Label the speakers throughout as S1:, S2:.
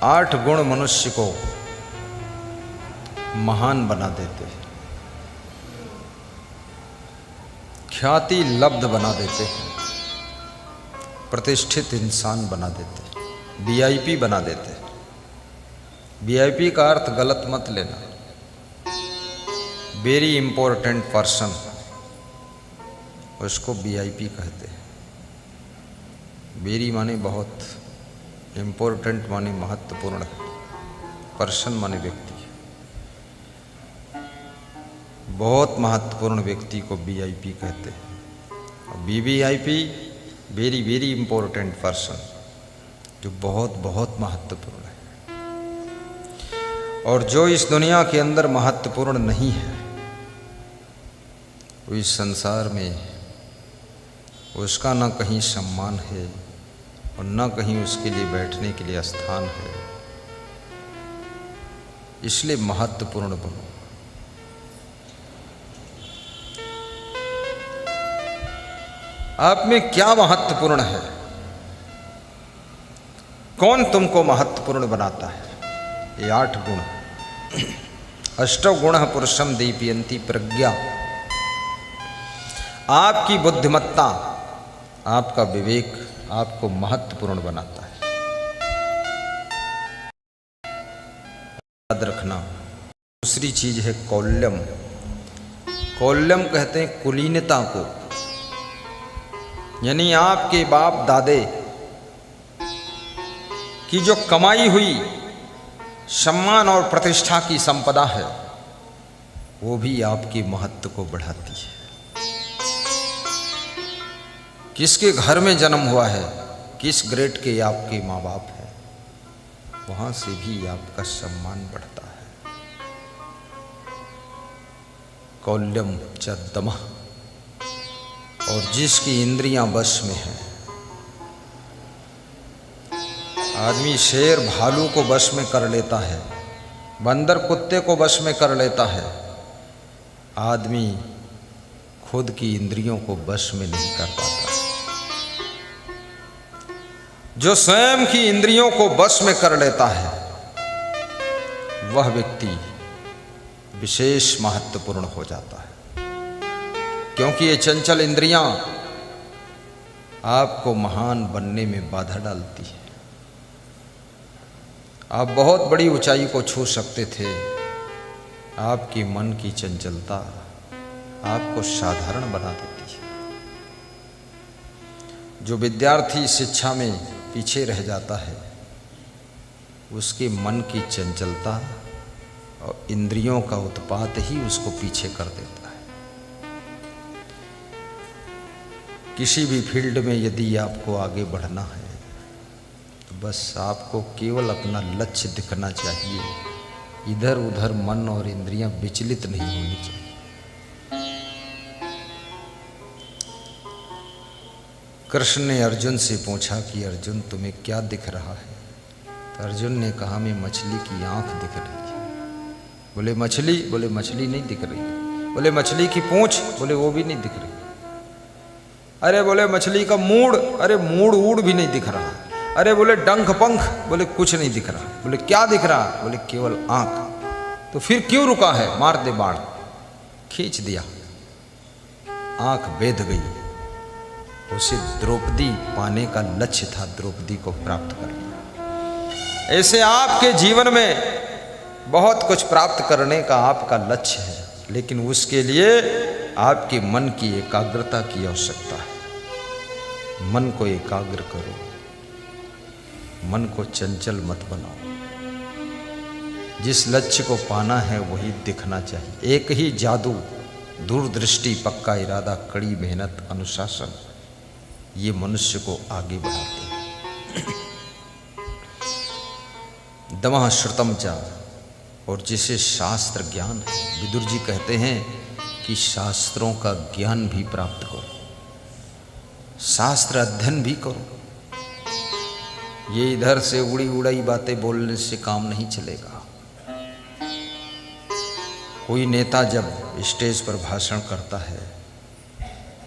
S1: 8 गुण मनुष्य को महान बना देते हैं, ख्याति लब्ध बना देते हैं, प्रतिष्ठित इंसान बना देते हैं, वीआईपी बना देते हैं। वीआईपी का अर्थ गलत मत लेना, वेरी इंपॉर्टेंट पर्सन, उसको वीआईपी कहते हैं। वेरी माने बहुत, इम्पोर्टेंट माने महत्वपूर्ण, पर्सन माने व्यक्ति। बहुत महत्वपूर्ण व्यक्ति को वीआईपी कहते हैं। VVIP very very important person, जो बहुत बहुत महत्वपूर्ण है। और जो इस दुनिया के अंदर महत्वपूर्ण नहीं है, वो इस संसार में उसका न कहीं सम्मान है और न कहीं उसके लिए बैठने के लिए स्थान है। इसलिए महत्वपूर्ण बनो। आप में क्या महत्वपूर्ण है? कौन तुमको महत्वपूर्ण बनाता है? ये 8 गुण। अष्टौ गुणः पुरुषं दीपयन्ति प्रज्ञा। आपकी बुद्धिमत्ता, आपका विवेक आपको महत्वपूर्ण बनाता है। याद रखना। दूसरी चीज है कौल्यम। कौल्यम कहते हैं कुलीनता को, यानी आपके बाप दादे की जो कमाई हुई सम्मान और प्रतिष्ठा की संपदा है, वो भी आपके महत्व को बढ़ाती है। किसके घर में जन्म हुआ है, किस ग्रेड के आपके माँ बाप हैं, वहां से भी आपका सम्मान बढ़ता है। कौल्यम च दमः। और जिसकी इंद्रियां वश में है, आदमी शेर भालू को वश में कर लेता है, बंदर कुत्ते को वश में कर लेता है, आदमी खुद की इंद्रियों को वश में नहीं कर पाता। जो स्वयं की इंद्रियों को वश में कर लेता है, वह व्यक्ति विशेष महत्वपूर्ण हो जाता है। क्योंकि ये चंचल इंद्रियां आपको महान बनने में बाधा डालती है। आप बहुत बड़ी ऊंचाई को छू सकते थे, आपकी मन की चंचलता आपको साधारण बना देती है। जो विद्यार्थी शिक्षा में पीछे रह जाता है, उसके मन की चंचलता और इंद्रियों का उत्पात ही उसको पीछे कर देता है। किसी भी फील्ड में यदि आपको आगे बढ़ना है, तो बस आपको केवल अपना लक्ष्य दिखना चाहिए, इधर उधर मन और इंद्रियां विचलित नहीं होनी चाहिए। कृष्ण ने अर्जुन से पूछा कि अर्जुन तुम्हें क्या दिख रहा है? तो अर्जुन ने कहा मैं मछली की आंख दिख रही है। बोले मछली? बोले मछली नहीं दिख रही है। बोले मछली की पूंछ? बोले वो भी नहीं दिख रही। अरे बोले मछली का मूड़? अरे मूड़ ऊड़ भी नहीं दिख रहा। अरे बोले डंख पंख? बोले कुछ नहीं दिख रहा। बोले क्या दिख रहा? बोले केवल आंख। तो फिर क्यों रुका है? मार दे बाण। खींच दिया, आंख बेध गई। उसे द्रौपदी पाने का लक्ष्य था, द्रौपदी को प्राप्त करना। ऐसे आपके जीवन में बहुत कुछ प्राप्त करने का आपका लक्ष्य है, लेकिन उसके लिए आपके मन की एकाग्रता की आवश्यकता है। मन को एकाग्र करो, मन को चंचल मत बनाओ। जिस लक्ष्य को पाना है वही दिखना चाहिए। एक ही जादू, दूरदृष्टि, पक्का इरादा, कड़ी मेहनत, अनुशासन, ये मनुष्य को आगे बढ़ाते हैं। दमः श्रुतम च। और जिसे शास्त्र ज्ञान है, विदुर जी कहते हैं कि शास्त्रों का ज्ञान भी प्राप्त करो, शास्त्र अध्ययन भी करो। ये इधर से उड़ी उड़ाई बातें बोलने से काम नहीं चलेगा। कोई नेता जब स्टेज पर भाषण करता है,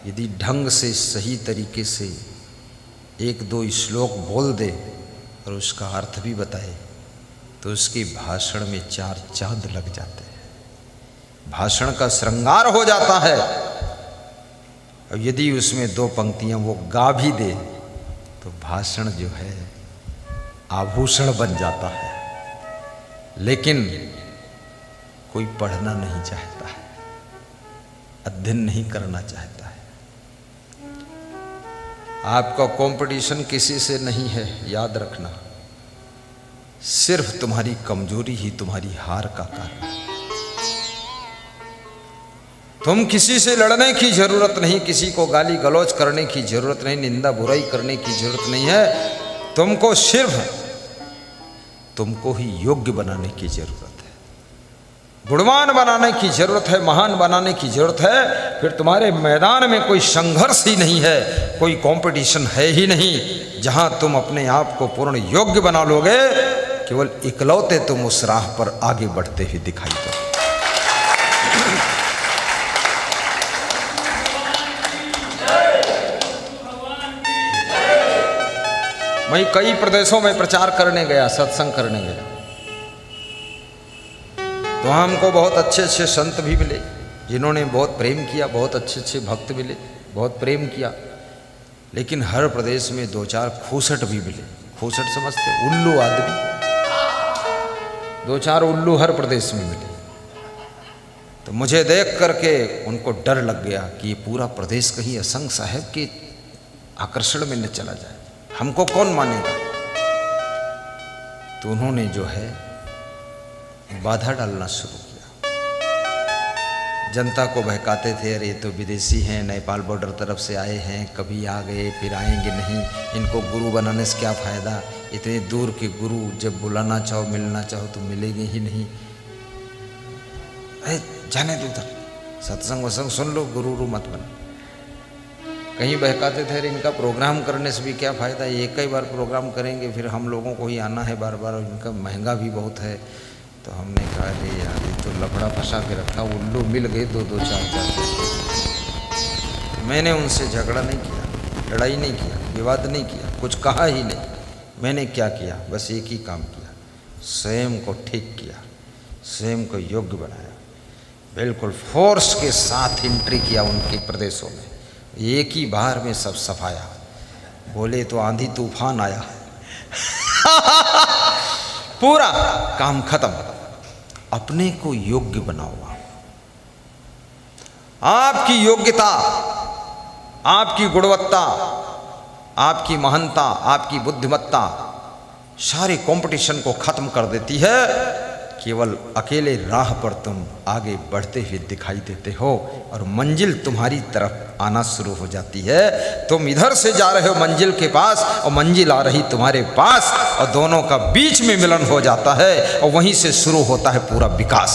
S1: यदि ढंग से सही तरीके से 1-2 श्लोक बोल दे और उसका अर्थ भी बताए, तो उसकी भाषण में 4 चांद लग जाते हैं, भाषण का श्रृंगार हो जाता है। और यदि उसमें 2 पंक्तियां वो गा भी दे तो भाषण जो है आभूषण बन जाता है। लेकिन कोई पढ़ना नहीं चाहता है, अध्ययन नहीं करना चाहता है। आपका कंपटीशन किसी से नहीं है, याद रखना। सिर्फ तुम्हारी कमजोरी ही तुम्हारी हार का कारण है। तुम किसी से लड़ने की जरूरत नहीं, किसी को गाली गलौज करने की जरूरत नहीं, निंदा बुराई करने की जरूरत नहीं है। तुमको सिर्फ तुमको ही योग्य बनाने की जरूरत है, गुणवान बनाने की जरूरत है, महान बनाने की जरूरत है। फिर तुम्हारे मैदान में कोई संघर्ष ही नहीं है, कोई कंपटीशन है ही नहीं। जहां तुम अपने आप को पूर्ण योग्य बना लोगे, केवल इकलौते तुम उस राह पर आगे बढ़ते हुए दिखाई दो। मैं कई प्रदेशों में प्रचार करने गया, सत्संग करने गया, तो हमको बहुत अच्छे अच्छे संत भी मिले जिन्होंने बहुत प्रेम किया, बहुत अच्छे अच्छे भक्त मिले, बहुत प्रेम किया। लेकिन हर प्रदेश में 2-4 खूसट भी मिले। खूसट समझते? उल्लू आदमी। 2-4 उल्लू हर प्रदेश में मिले। तो मुझे देख करके उनको डर लग गया कि ये पूरा प्रदेश कहीं असंग साहेब के आकर्षण में न चला जाए, हमको कौन मानेगा। तो उन्होंने जो है बाधा डालना शुरू किया, जनता को बहकाते थे, अरे ये तो विदेशी हैं, नेपाल बॉर्डर तरफ से आए हैं, कभी आ गए फिर आएंगे नहीं, इनको गुरु बनाने से क्या फ़ायदा, इतने दूर के गुरु जब बुलाना चाहो मिलना चाहो तो मिलेंगे ही नहीं, अरे जाने दो उधर, सत्संग वसंग सुन लो, गुरु मत बनो। कहीं बहकाते थे, अरे इनका प्रोग्राम करने से भी क्या फ़ायदा, एक ही बार प्रोग्राम करेंगे, फिर हम लोगों को ही आना है बार बार, और इनका महंगा भी बहुत है। तो हमने कहा अरे यार ये तो लफड़ा फंसा के रखा, उल्लू मिल गए 2-2 4-4। मैंने उनसे झगड़ा नहीं किया, लड़ाई नहीं किया, विवाद नहीं किया, कुछ कहा ही नहीं। मैंने क्या किया, बस एक ही काम किया, स्वयं को ठीक किया, स्वयं को योग्य बनाया, बिल्कुल फोर्स के साथ एंट्री किया उनके प्रदेशों में, एक ही बार में सब सफाया। बोले तो आंधी तूफान आया पूरा काम खत्म। अपने को योग्य बनाओ। आपकी योग्यता, आपकी गुणवत्ता, आपकी महानता, आपकी बुद्धिमत्ता सारे कंपटीशन को खत्म कर देती है। केवल अकेले राह पर तुम आगे बढ़ते हुए दिखाई देते हो और मंजिल तुम्हारी तरफ आना शुरू हो जाती है। तुम इधर से जा रहे हो मंजिल के पास और मंजिल आ रही तुम्हारे पास, और दोनों का बीच में मिलन हो जाता है और वहीं से शुरू होता है पूरा विकास।